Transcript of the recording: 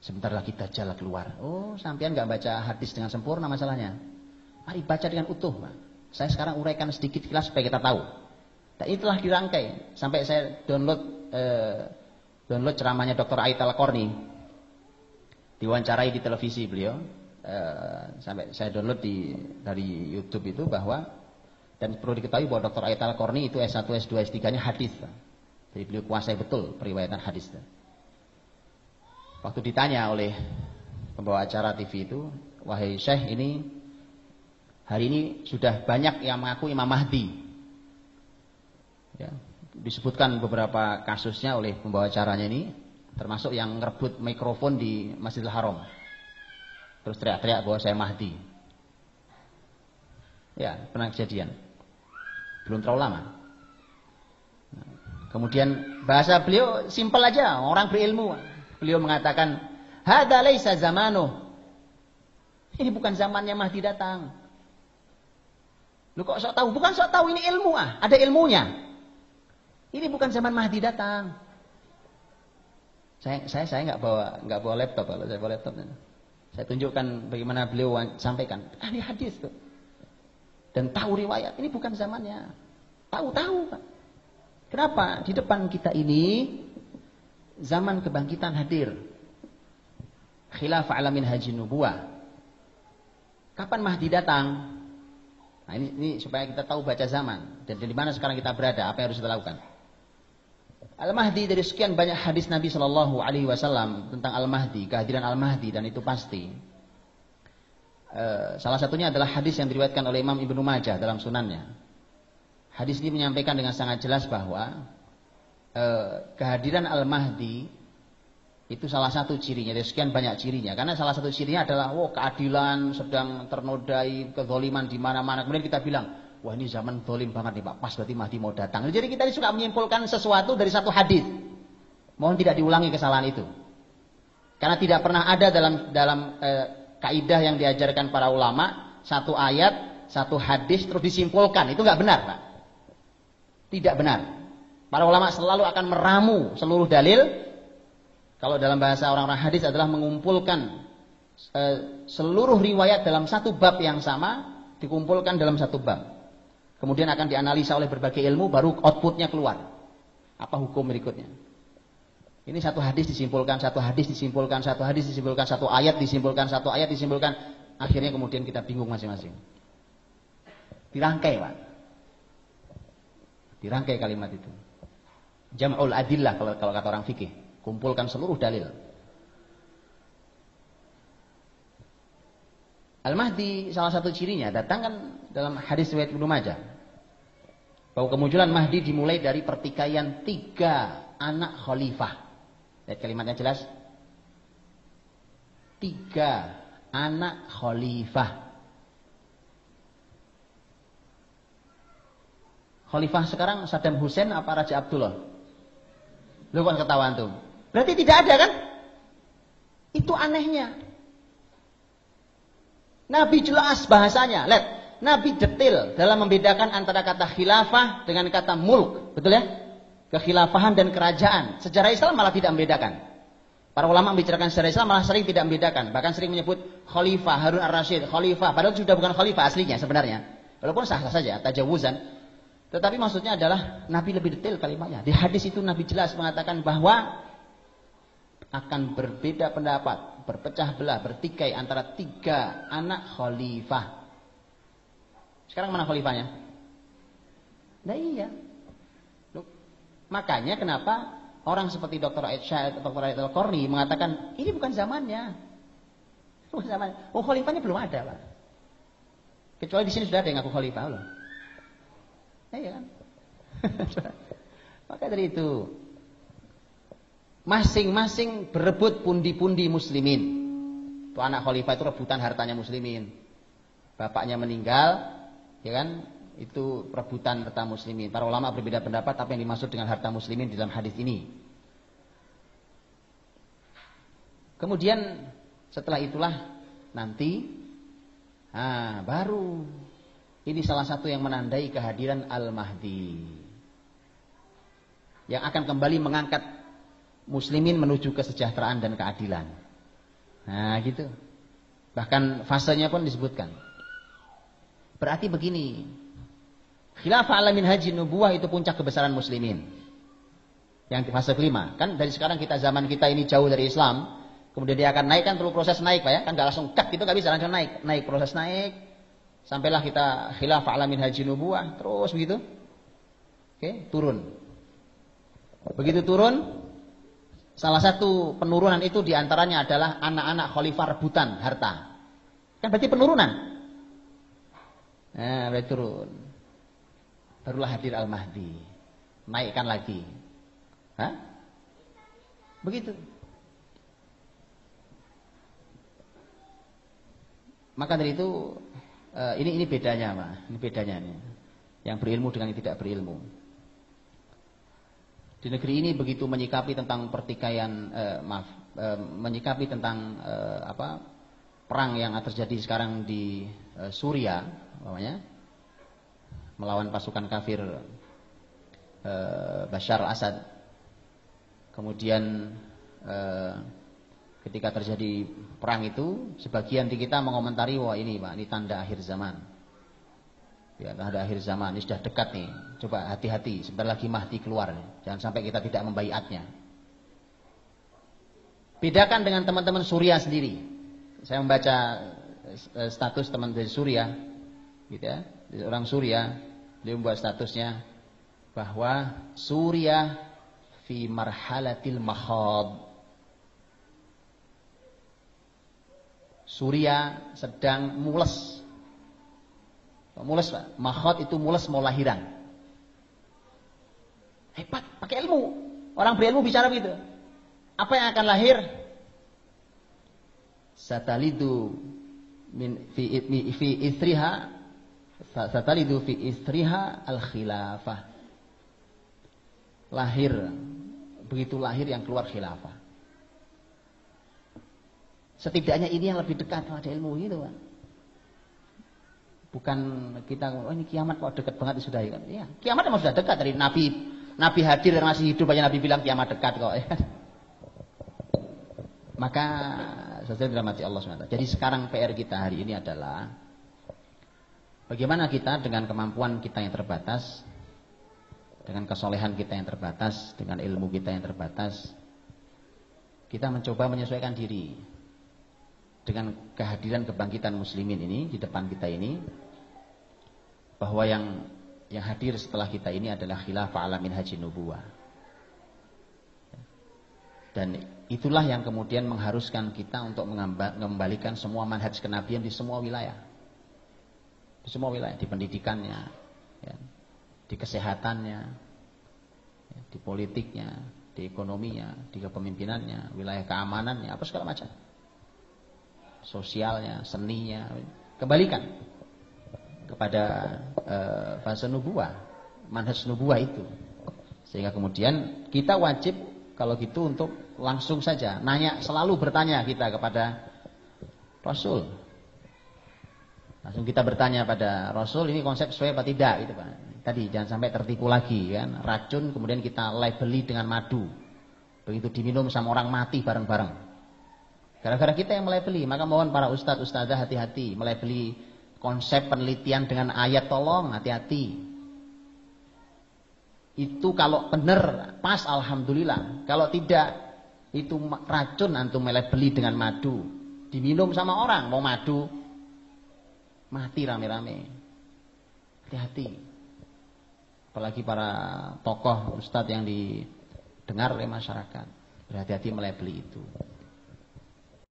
Sebentar lagi Dajjal keluar. Oh, sampean nggak baca hadis dengan sempurna masalahnya. Mari baca dengan utuh, Pak. Saya sekarang uraikan sedikit kilas supaya kita tahu. Dan itulah dirangkai sampai saya download ceramahnya Dr. Ait Al-Qarni. Diwawancarai di televisi beliau. Sampai saya download dari YouTube itu bahwa, dan perlu diketahui bahwa Dr. Ait Al-Qarni itu S1, S2, S3-nya hadis. Jadi beliau kuasai betul periwayatan hadis. Waktu ditanya oleh pembawa acara TV itu, wahai Syekh, ini hari ini sudah banyak yang mengaku Imam Mahdi. Ya, disebutkan beberapa kasusnya oleh pembawa acaranya ini, termasuk yang ngerebut mikrofon di Masjidil Haram. Terus teriak-teriak bahwa saya Mahdi. Ya, pernah kejadian. Belum terlalu lama. Nah, kemudian bahasa beliau simpel aja, orang berilmu. Beliau mengatakan, "Hadza laisa zamanuh." Ini bukan zamannya Mahdi datang. Lu kok sok tahu? Bukan sok tahu, ini ilmu ada ilmunya. Ini bukan zaman Mahdi datang. Saya nggak bawa laptop. Kalau saya bawa laptop, saya tunjukkan bagaimana beliau sampaikan. Ini hadis tuh. Dan tahu riwayat. Ini bukan zamannya. Tahu Pak. Kenapa? Di depan kita ini zaman kebangkitan hadir. Khilafah ala minhajin nubuwah. Kapan Mahdi datang? Nah, ini supaya kita tahu baca zaman dan di mana sekarang kita berada, apa yang harus kita lakukan. Al-Mahdi, dari sekian banyak hadis Nabi Shallallahu Alaihi Wasallam tentang Al-Mahdi, kehadiran Al-Mahdi, dan itu pasti. Salah satunya adalah hadis yang diriwayatkan oleh Imam Ibnu Majah dalam sunannya. Hadis ini menyampaikan dengan sangat jelas bahwa kehadiran Al-Mahdi itu salah satu cirinya, dari sekian banyak cirinya. Karena salah satu cirinya adalah keadilan sedang ternodai, kezaliman di mana-mana. Kemudian kita bilang, wah ini zaman zalim banget nih Pak, pas berarti Mahdi mau datang. Jadi kita suka menyimpulkan sesuatu dari satu hadis. Mohon tidak diulangi kesalahan itu. Karena tidak pernah ada dalam kaidah yang diajarkan para ulama, satu ayat, satu hadis terus disimpulkan. Itu nggak benar Pak. Tidak benar. Para ulama selalu akan meramu seluruh dalil. Kalau dalam bahasa orang-orang hadis adalah mengumpulkan seluruh riwayat dalam satu bab yang sama, dikumpulkan dalam satu bab. Kemudian akan dianalisa oleh berbagai ilmu, baru outputnya keluar. Apa hukum berikutnya? Ini satu hadis disimpulkan, satu hadis disimpulkan, satu hadis disimpulkan, satu ayat disimpulkan, satu ayat disimpulkan. Akhirnya kemudian kita bingung masing-masing. Dirangkai Pak. Dirangkai kalimat itu. Jam'ul adillah kalau kata orang fikih. Kumpulkan seluruh dalil. Al-Mahdi salah satu cirinya datang kan dalam hadis riwayat Ibnu Majah. Bahwa kemunculan Mahdi dimulai dari pertikaian 3 anak khalifah. Lihat kalimatnya jelas. 3 anak khalifah. Khalifah sekarang Saddam Hussein apa Raja Abdullah? Lu kan ketahuan tuh. Berarti tidak ada kan? Itu anehnya. Nabi jelas bahasanya. Lihat, Nabi detail dalam membedakan antara kata khilafah dengan kata mulk. Betul ya? Kekhilafahan dan kerajaan. Sejarah Islam malah tidak membedakan. Para ulama membicarakan sejarah Islam malah sering tidak membedakan. Bahkan sering menyebut khalifah Harun ar-Rasyid, khalifah. Padahal sudah bukan khalifah aslinya sebenarnya. Walaupun sah-sah saja, tajawuzan. Tetapi maksudnya adalah Nabi lebih detail kalimatnya. Di hadis itu Nabi jelas mengatakan bahwa akan berbeda pendapat, berpecah belah, bertikai antara 3 anak khalifah. Sekarang mana khalifahnya? Nah iya. Loh, makanya kenapa orang seperti Dr. Ait Al-Qarni mengatakan ini bukan zamannya. Bukan zamannya. Oh, khalifahnya belum ada, Pak. Kecuali di sini sudah ada yang ngaku khalifah loh. Iya kan? Maka dari itu masing-masing berebut pundi-pundi muslimin. Itu anak khalifah itu rebutan hartanya muslimin. Bapaknya meninggal, ya kan? Itu rebutan harta muslimin. Para ulama berbeda pendapat apa yang dimaksud dengan harta muslimin di dalam hadis ini. Kemudian setelah itulah nanti baru ini salah satu yang menandai kehadiran Al-Mahdi. Yang akan kembali mengangkat muslimin menuju kesejahteraan dan keadilan. Nah gitu. Bahkan fasenya pun disebutkan. Berarti begini. Khilafah ala minhajin nubuwah itu puncak kebesaran muslimin. Yang di fase kelima. Kan dari sekarang kita zaman kita ini jauh dari Islam. Kemudian dia akan naik kan perlu proses naik Pak ya. Kan gak langsung cut gitu gak bisa langsung naik. Naik proses naik. Sampailah kita khilafah ala minhajin nubuwah. Terus begitu. Oke, turun. Begitu turun. Salah satu penurunan itu diantaranya adalah anak-anak khalifah rebutan harta. Kan berarti penurunan. Nah, berarti turun. Barulah hadir Al-Mahdi. Naikkan lagi. Hah? Begitu. Maka dari itu ini bedanya, Pak. Ini bedanya nih. Yang berilmu dengan yang tidak berilmu. Di negeri ini begitu menyikapi tentang pertikaian, menyikapi tentang perang yang terjadi sekarang di Suria, namanya, melawan pasukan kafir Bashar al-Assad. Kemudian ketika terjadi perang itu, sebagian di kita mengomentari, wah ini Pak, ini tanda akhir zaman. Ya, tanda akhir zaman, ini sudah dekat nih. Coba hati-hati, sebentar lagi Mahdi keluar. Jangan sampai kita tidak membaiatnya. Bedakan dengan teman-teman Suria sendiri. Saya membaca status teman dari Suria, gitu ya, orang Suria, dia membuat statusnya bahwa Suria fi marhalatil makhad. Suria sedang mules. Mules Pak, makhad itu mules mau lahiran. Hebat, pakai ilmu. Orang berilmu bicara begitu. Apa yang akan lahir? Satalidu fi istriha, satalidu fi istriha al-khilafah. Lahir, begitu lahir yang keluar khilafah. Setidaknya ini yang lebih dekat pada ilmu itu, Pak. Bukan kita, oh ini kiamat kok dekat banget sudah ya. Ya, kiamat memang sudah dekat dari Nabi hadir dan masih hidup aja Nabi bilang kiamat dekat kok. Ya. Maka saudara dirahmati Allah SWT. Jadi sekarang PR kita hari ini adalah bagaimana kita dengan kemampuan kita yang terbatas, dengan kesolehan kita yang terbatas, dengan ilmu kita yang terbatas, kita mencoba menyesuaikan diri dengan kehadiran kebangkitan muslimin ini di depan kita ini, bahwa yang hadir setelah kita ini adalah khilafah ala minhajin nubuwah. Dan itulah yang kemudian mengharuskan kita untuk mengembalikan semua manhaj kenabian di semua wilayah. Di semua wilayah, di pendidikannya, ya, di kesehatannya, ya, di politiknya, di ekonominya, di kepemimpinannya, wilayah keamanannya, apa segala macam. Sosialnya, seninya, kembalikan kepada fase nubuwah, manhaj nubuwah itu. Sehingga kemudian kita wajib kalau gitu untuk langsung saja nanya, selalu bertanya kita kepada Rasul. Langsung kita bertanya pada Rasul, ini konsep sesuai apa tidak gitu Pak. Tadi jangan sampai tertipu lagi kan, racun kemudian kita labeli dengan madu. Begitu diminum sama orang mati bareng-bareng. Gara-gara kita yang melabeli, maka mohon para ustadz, ustadzah hati-hati melabeli konsep penelitian dengan ayat, tolong hati-hati. Itu kalau benar pas alhamdulillah, kalau tidak itu racun antum melabeli dengan madu, diminum sama orang mau madu mati rame-rame. Hati-hati. Apalagi para tokoh ustadz yang didengar oleh masyarakat, berhati-hati melabeli itu.